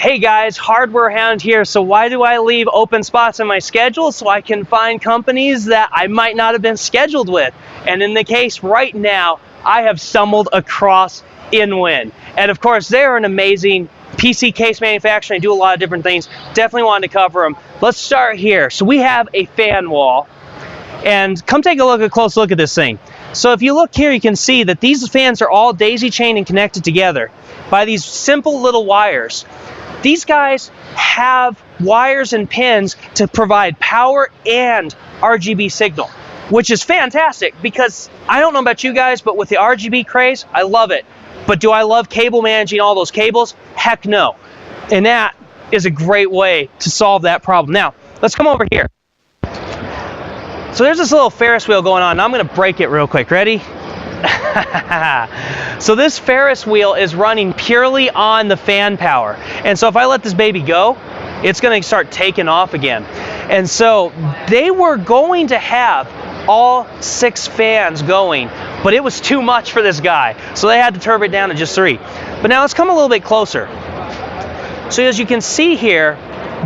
Hey guys, Hardware Hound here. So why do I leave open spots in my schedule? So I can find companies that I might not have been scheduled with. And in the case right now, I have stumbled across InWin. And of course, they're an amazing PC case manufacturer. They do a lot of different things. Definitely wanted to cover them. Let's start here. So we have a fan wall. And come take a close look at this thing. So if you look here, you can see that these fans are all daisy chained and connected together by these simple little wires. These guys have wires and pins to provide power and RGB signal, which is fantastic because I don't know about you guys, but with the RGB craze, I love it. But do I love cable managing all those cables? Heck no. And that is a great way to solve that problem. Now, let's come over here. So there's this little Ferris wheel going on, and I'm going to break it real quick. Ready? So this Ferris wheel is running purely on the fan power. And so if I let this baby go, it's going to start taking off again. And so they were going to have all 6 fans going, but it was too much for this guy. So they had to turbo it down to just 3. But now let's come a little bit closer. So as you can see here,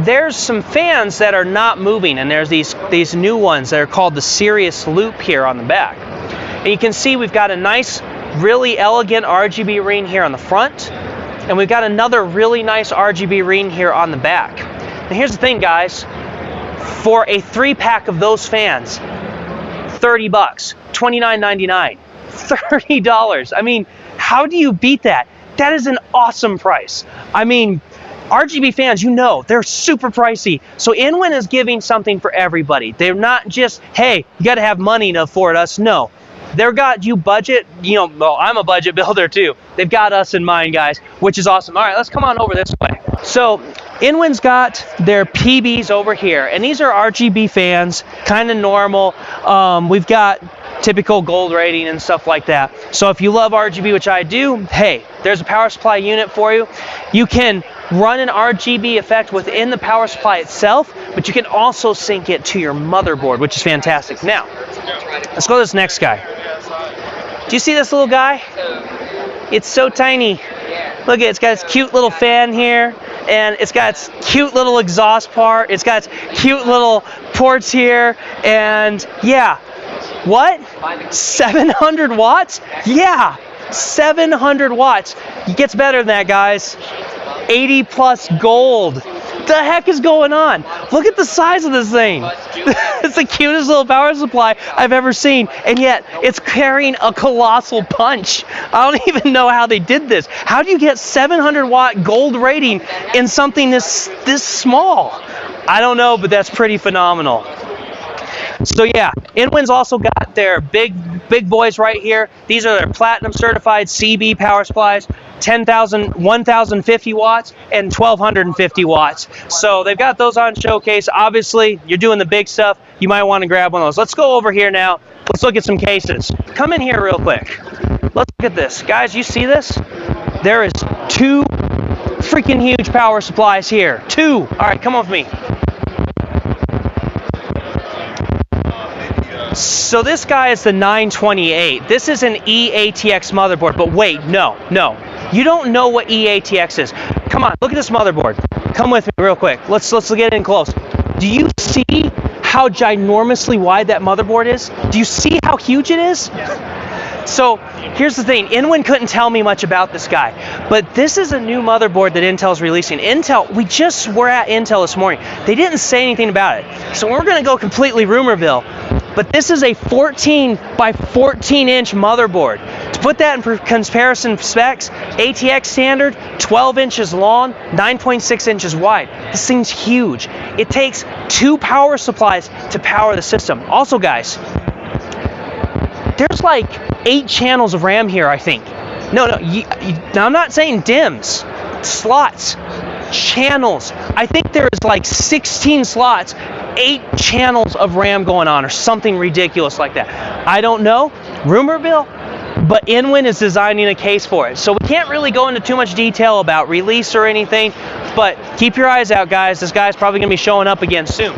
there's some fans that are not moving, and there's these new ones that are called the Sirius Loop here on the back. And you can see we've got a nice, really elegant RGB ring here on the front, and we've got another really nice RGB ring here on the back. And here's the thing, guys, for a 3-pack of those fans, $30, $29.99, $30. I mean, how do you beat that? That is an awesome price. I mean, RGB fans, you know, they're super pricey. So InWin is giving something for everybody. They're not just, hey, you got to have money to afford us. No, they've got you budget. You know, well, I'm a budget builder too. They've got us in mind, guys, which is awesome. All right, let's come on over this way. So InWin's got their PBs over here, and these are RGB fans, kind of normal. We've got typical gold rating and stuff like that. So if you love RGB, which I do, hey, there's a power supply unit for you. You can run an RGB effect within the power supply itself, but you can also sync it to your motherboard, which is fantastic. Now, let's go to this next guy. Do you see this little guy? It's so tiny. Look, it's got its cute little fan here, and it's got its cute little exhaust part. It's got its cute little ports here, and yeah. What? 700 watts? Yeah, 700 watts. It gets better than that, guys. 80 plus gold. The heck is going on? Look at the size of this thing. It's the cutest little power supply I've ever seen, and yet it's carrying a colossal punch. I don't even know how they did this. How do you get 700 watt gold rating in something this small? I don't know, but that's pretty phenomenal. So yeah, InWin's also got their big boys right here. These are their platinum certified CB power supplies, 10,050 watts and 1,250 watts. So they've got those on showcase. Obviously, you're doing the big stuff. You might want to grab one of those. Let's go over here now. Let's look at some cases. Come in here real quick. Let's look at this. Guys, you see this? There is 2 freaking huge power supplies here. 2. All right, come on with me. So this guy is the 928. This is an EATX motherboard, but wait, no. You don't know what EATX is. Come on, look at this motherboard. Come with me real quick. Let's get in close. Do you see how ginormously wide that motherboard is? Do you see how huge it is? So here's the thing, InWin couldn't tell me much about this guy, but this is a new motherboard that Intel's releasing. We just were at Intel this morning. They didn't say anything about it. So we're gonna go completely rumorville. But this is a 14 by 14 inch motherboard. To put that in comparison specs, ATX standard, 12 inches long, 9.6 inches wide. This thing's huge. It takes 2 power supplies to power the system. Also, guys, there's like 8 channels of RAM here, I think. No, now I'm not saying DIMMs, slots, channels. I think there is like 16 slots, 8 channels of RAM going on, or something ridiculous like that. I don't know, rumorville, but InWin is designing a case for it. So we can't really go into too much detail about release or anything, but keep your eyes out, guys. This guy's probably going to be showing up again soon.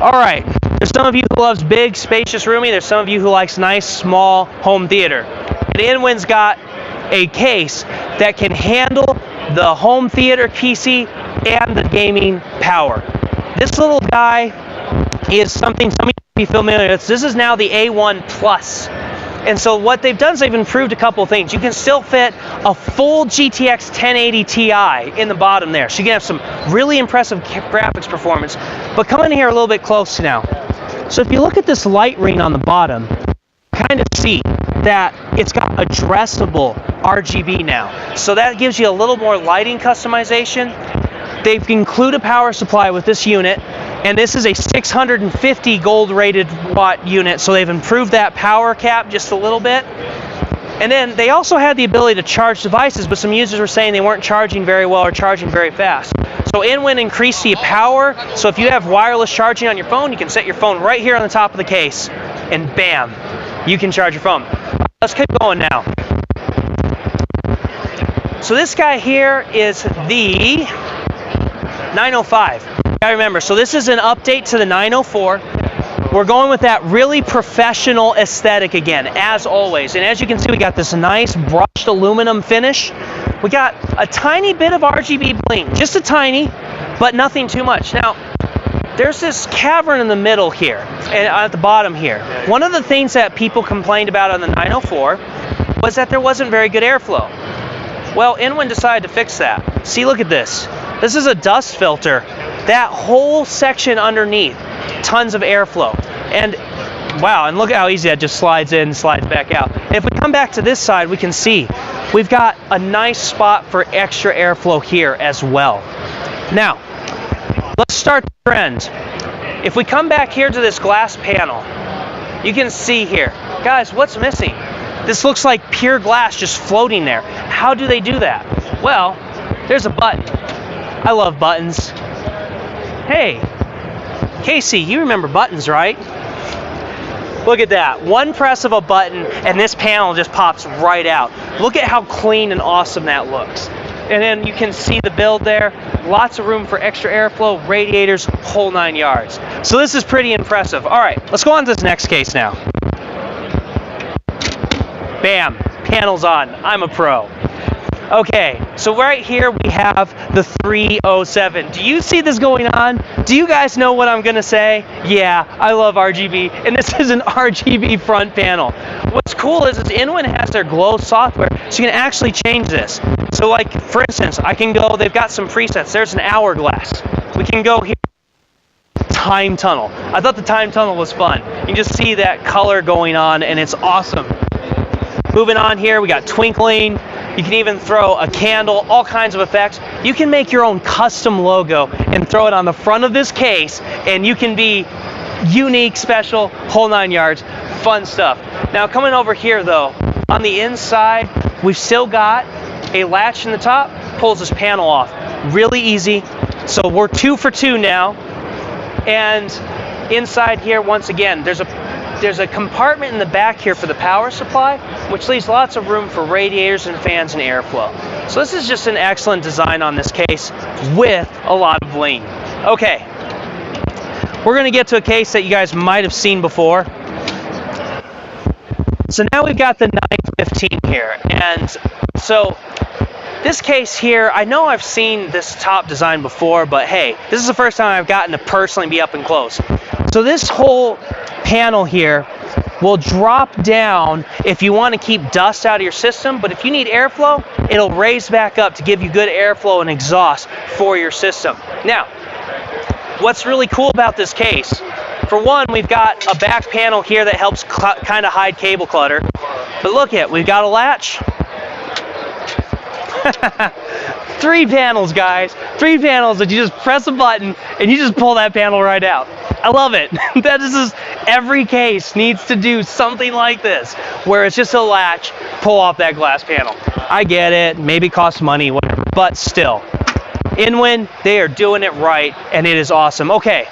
All right, there's some of you who loves big, spacious, roomy. There's some of you who likes nice, small home theater. And InWin's got a case that can handle the home theater PC, and the gaming power. This little guy is something some of you may be familiar with. This is now the A1 Plus. And so what they've done is they've improved a couple of things. You can still fit a full GTX 1080 Ti in the bottom there. So you can have some really impressive graphics performance. But come in here a little bit close now. So if you look at this light ring on the bottom, you kind of see that it's got addressable RGB now. So that gives you a little more lighting customization. They've included a power supply with this unit, and this is a 650 gold rated watt unit, so they've improved that power cap just a little bit. And then they also had the ability to charge devices, but some users were saying they weren't charging very well or charging very fast. So InWin increased the power, so if you have wireless charging on your phone, you can set your phone right here on the top of the case, and bam, you can charge your phone. Let's keep going now. So this guy here is the 905. I remember, so this is an update to the 904. We're going with that really professional aesthetic again, as always. And as you can see, we got this nice brushed aluminum finish. We got a tiny bit of RGB bling, just a tiny, but nothing too much. Now, there's this cavern in the middle here, and at the bottom here. One of the things that people complained about on the 904 was that there wasn't very good airflow. Well, InWin decided to fix that. See, look at this. This is a dust filter. That whole section underneath, tons of airflow. And wow, and look at how easy that just slides in, slides back out. And if we come back to this side, we can see we've got a nice spot for extra airflow here as well. Now, let's start the trend. If we come back here to this glass panel, you can see here, guys, what's missing? This looks like pure glass just floating there. How do they do that? Well, there's a button. I love buttons. Hey, Casey, you remember buttons, right? Look at that. One press of a button and this panel just pops right out. Look at how clean and awesome that looks. And then you can see the build there. Lots of room for extra airflow, radiators, whole 9 yards. So this is pretty impressive. All right, let's go on to this next case now. Bam, panel's on. I'm a pro. Okay, so right here we have the 307. Do you see this going on? Do you guys know what I'm gonna say? Yeah, I love RGB, and this is an RGB front panel. What's cool is InWin has their glow software, so you can actually change this. So like, for instance, I can go, they've got some presets. There's an hourglass. We can go here, time tunnel. I thought the time tunnel was fun. You can just see that color going on, and it's awesome. Moving on here, we got twinkling. You can even throw a candle, all kinds of effects. You can make your own custom logo and throw it on the front of this case, and you can be unique, special, whole 9 yards. Fun stuff. Now coming over here though, on the inside, we've still got a latch in the top, pulls this panel off. Really easy. So we're 2 for 2 now. And inside here, once again, there's a compartment in the back here for the power supply, which leaves lots of room for radiators and fans and airflow. So this is just an excellent design on this case with a lot of bling. Okay, we're gonna get to a case that you guys might have seen before. So now we've got the 915 here, and so this case here, I know I've seen this top design before, but hey, this is the first time I've gotten to personally be up and close. So this whole panel here will drop down if you want to keep dust out of your system, but if you need airflow, it'll raise back up to give you good airflow and exhaust for your system. Now, what's really cool about this case, for one, we've got a back panel here that helps kind of hide cable clutter, but look at, we've got a latch. 3 panels, guys. 3 panels that you just press a button and you just pull that panel right out. I love it. That is just, every case needs to do something like this, where it's just a latch, pull off that glass panel. I get it, maybe it costs money, whatever, but still. InWin, they are doing it right, and it is awesome. Okay,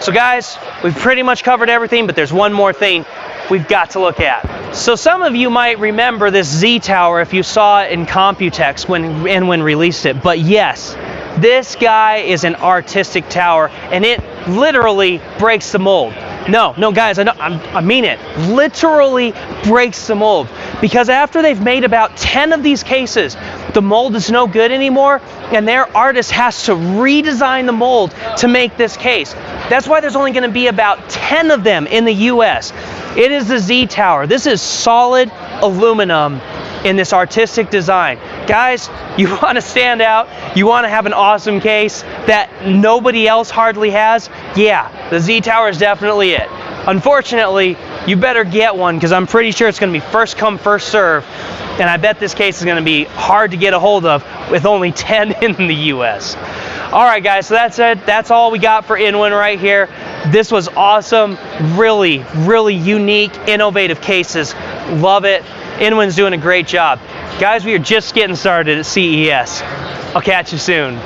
so guys, we've pretty much covered everything, but there's one more thing we've got to look at. So some of you might remember this Z tower if you saw it in Computex when InWin released it, but yes, this guy is an artistic tower, and it literally breaks the mold. No, guys, I mean it. Literally breaks the mold. Because after they've made about 10 of these cases, the mold is no good anymore, and their artist has to redesign the mold to make this case. That's why there's only going to be about 10 of them in the US. It is the Z Tower. This is solid aluminum in this artistic design. Guys, you want to stand out, you want to have an awesome case that nobody else hardly has, yeah, the Z Tower is definitely it. Unfortunately, you better get one because I'm pretty sure it's going to be first come, first serve, and I bet this case is going to be hard to get a hold of with only 10 in the US. All right, guys, so that's it. That's all we got for InWin right here. This was awesome. Really, really unique, innovative cases. Love it. InWin's doing a great job. Guys, we are just getting started at CES. I'll catch you soon.